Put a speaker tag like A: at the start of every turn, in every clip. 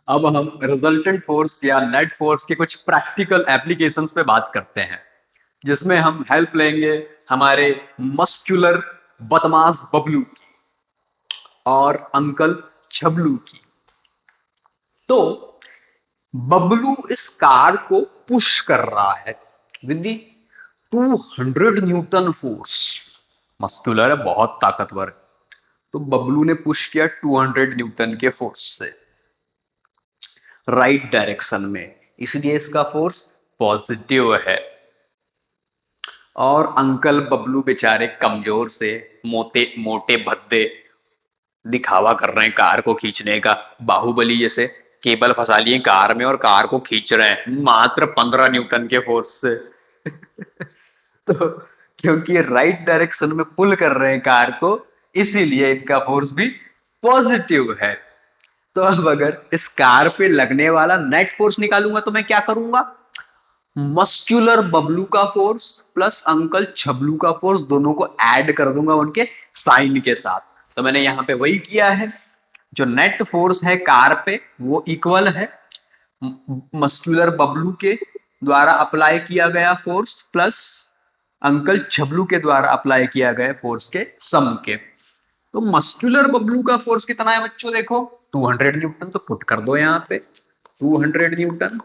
A: अब हम resultant force या नेट फोर्स के कुछ प्रैक्टिकल एप्लीकेशंस पे बात करते हैं, जिसमें हम हेल्प लेंगे हमारे मस्कुलर बदमाश बबलू की और अंकल छबलू की। तो बबलू इस कार को पुश कर रहा है with the 200 Newton force. Muscular है, बहुत ताकतवर है। तो बबलू ने पुश किया 200 न्यूटन के फोर्स से राइट डायरेक्शन में, इसलिए इसका फोर्स पॉजिटिव है। और अंकल बबलू बेचारे कमजोर से मोटे मोटे भद्दे दिखावा कर रहे हैं कार को खींचने का, बाहुबली जैसे केबल फंसा लिए कार में और कार को खींच रहे हैं मात्र 15 न्यूटन के फोर्स से। तो क्योंकि राइट डायरेक्शन में पुल कर रहे हैं कार को, इसीलिए इनका फोर्स भी पॉजिटिव है। तो अब अगर इस कार पे लगने वाला नेट फोर्स निकालूंगा तो मैं क्या करूंगा? मस्क्यूलर बबलू का फोर्स प्लस अंकल छबलू का फोर्स दोनों को ऐड कर दूंगा उनके साइन के साथ। तो मैंने यहां पे वही किया है। जो नेट फोर्स है कार पे वो इक्वल है मस्क्यूलर बबलू के द्वारा अप्लाई किया गया फोर्स प्लस अंकल छबलू के द्वारा अप्लाई किया गया फोर्स के सम के। तो मस्कुलर बबलू का फोर्स कितना है बच्चों? देखो 200 न्यूटन, तो पुट कर दो यहाँ पे 200 न्यूटन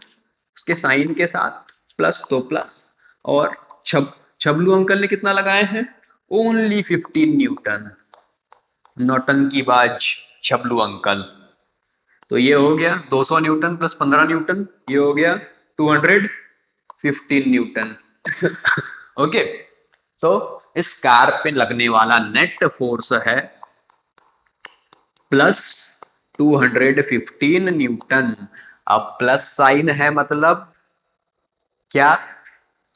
A: उसके साइन के साथ, प्लस तो प्लस। और छबलू अंकल ने कितना लगाए हैं? Only 15 Newton. नौटंकी बाज छबलू अंकल। तो ये हो गया 200 न्यूटन प्लस 15 न्यूटन, ये हो गया 215 न्यूटन। ओके। तो इस कार पे लगने वाला नेट फोर्स है प्लस 215 न्यूटन। अब प्लस साइन है मतलब क्या?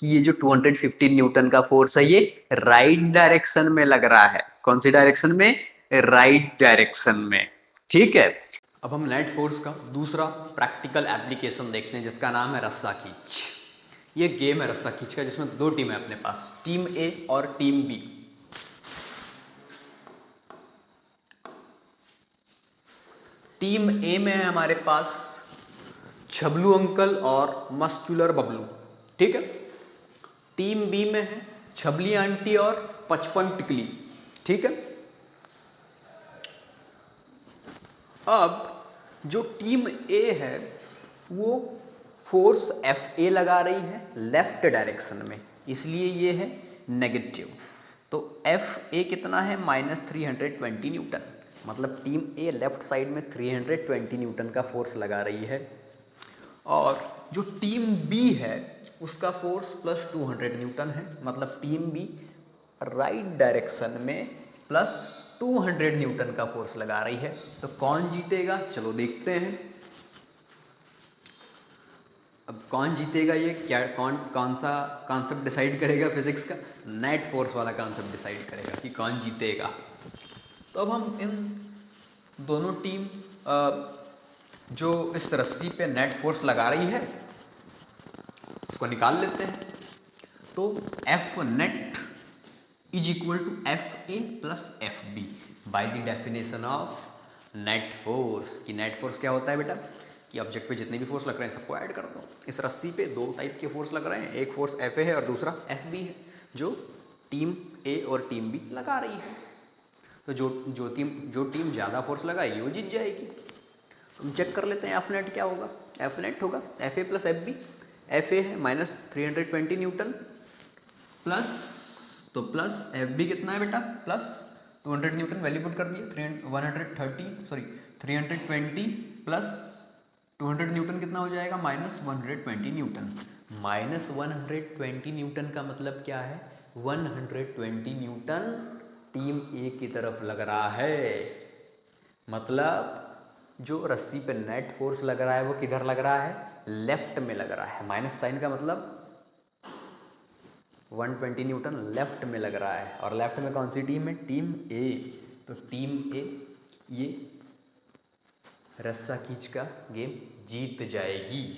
A: कि ये जो 215 न्यूटन का फोर्स है ये राइट डायरेक्शन में लग रहा है। कौन सी डायरेक्शन में? राइट डायरेक्शन में। ठीक है। अब हम नेट फोर्स का दूसरा प्रैक्टिकल एप्लीकेशन देखते हैं जिसका नाम है रस्सा खींच। ये गेम है रस्सा खींच का, जिसमें दो टीम है अपने पास, टीम ए और टीम बी। टीम ए में है हमारे पास छबलू अंकल और मस्कुलर बबलू। ठीक है। टीम बी में है छबली आंटी और 55 टिकली। ठीक है। अब जो टीम ए है वो फोर्स एफ ए लगा रही है लेफ्ट डायरेक्शन में, इसलिए ये है नेगेटिव। तो एफ ए कितना है? -320 न्यूटन। मतलब टीम ए लेफ्ट साइड में 320 न्यूटन का फोर्स लगा रही है। और जो टीम बी है उसका फोर्स प्लस 200 न्यूटन है। मतलब टीम बी राइट डायरेक्शन में प्लस 200 न्यूटन का फोर्स लगा रही है। तो कौन जीतेगा? चलो देखते हैं। अब कौन जीतेगा ये क्या, कौन कौन सा कॉन्सेप्ट डिसाइड करेगा फिजिक्स का? नेट फोर्स वाला कॉन्सेप्ट डिसाइड करेगा कि कौन जीतेगा। तो अब हम इन दोनों टीम जो इस रस्सी पे नेट फोर्स लगा रही है उसको निकाल लेते हैं। तो F net is equal to F A plus F B by the definition of net force. कि नेट फोर्स क्या होता है बेटा? कि ऑब्जेक्ट पे जितने भी फोर्स लग रहे हैं सबको ऐड कर दो। इस रस्सी पे दो टाइप के फोर्स लग रहे हैं, एक फोर्स एफ ए है और दूसरा एफ बी है, जो टीम ए और टीम बी लगा रही है। तो जो टीम ज़्यादा फोर्स लगाएगी वो जीत जाएगी। हम चेक कर लेते हैं एफ नेट क्या होगा। एफ नेट होगा F A plus F B. F A है -320 न्यूटन प्लस, तो प्लस एफ बी कितना है बेटा? प्लस 200 न्यूटन, वैल्यू पुट कर दिया 320 प्लस 200 न्यूटन कितना हो जाएगा? -120 न्यूटन। -120 न्यूटन का मतलब क्या है? 120 न्यूटन टीम ए की तरफ लग रहा है। मतलब जो रस्सी पे नेट फोर्स लग रहा है वो किधर लग रहा है? लेफ्ट में लग रहा है। माइनस साइन का मतलब 120 न्यूटन लेफ्ट में लग रहा है। और लेफ्ट में कौन सी टीम है? टीम ए। तो टीम ए ये रस्सा खींच का गेम जीत जाएगी।